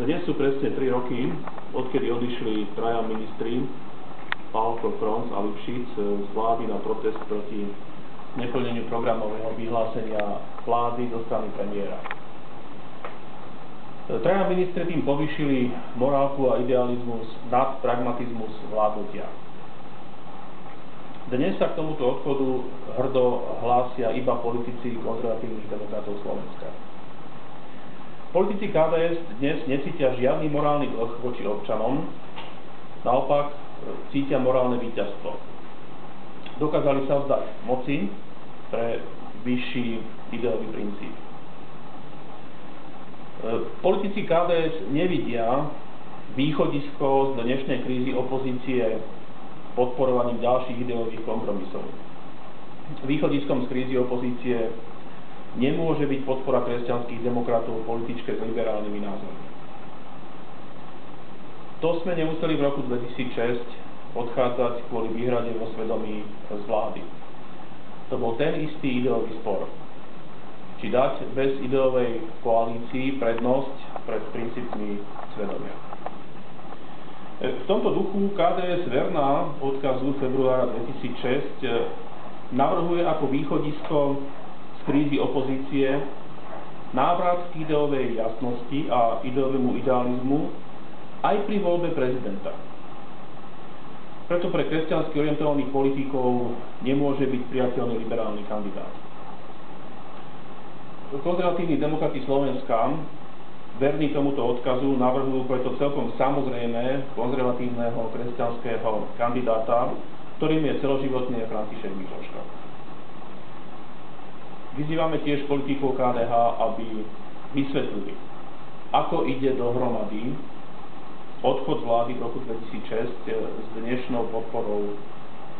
Dnes sú presne 3 roky, odkedy odišli traja ministri, Pálko, Fronc a Lipšic, z vlády na protest proti neplneniu programového vyhlásenia vlády zo strany premiéra. Traja ministri tým povýšili morálku a idealizmus nad pragmatizmus vládnutia. Dnes sa k tomuto odchodu hrdo hlásia iba politici konzervatívnych demokratov Slovenska. Politici KDS dnes necítia žiadny morálny dlh voči občanom, naopak cítia morálne víťazstvo. Dokázali sa vzdať moci pre vyšší ideový princíp. Politici KDS nevidia východisko z dnešnej krízy opozície podporovaním ďalších ideových kompromisov. Východiskom z krízy opozície nemôže byť podpora kresťanských demokratov političke s liberálnymi názormi. To sme nemuseli v roku 2006 odchádzať kvôli výhrade vo svedomí z vlády. To bol ten istý ideový spor. Či dať bez ideovej koalícii prednosť pred princípmi svedomia. V tomto duchu KDS verná odkazu februára 2006 navrhuje ako východisko z krízy opozície návrat k ideovej jasnosti a ideovému idealizmu aj pri voľbe prezidenta. Preto pre kresťansky orientovaných politikov nemôže byť priateľný liberálny kandidát. Konzervatívni demokrati Slovenska, verní tomuto odkazu, navrhujú preto celkom samozrejme konzervatívneho kresťanského kandidáta, ktorým je celoživotne František Mikloška. Vyzývame tiež politikov KDH, aby vysvetlili, ako ide dohromady odchod vlády v roku 2006 s dnešnou podporou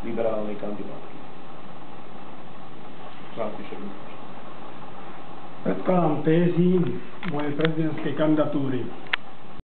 liberálnej kandidátky. František Mikloška. Predkladám tézy mojej prezidentskej kandidatúry.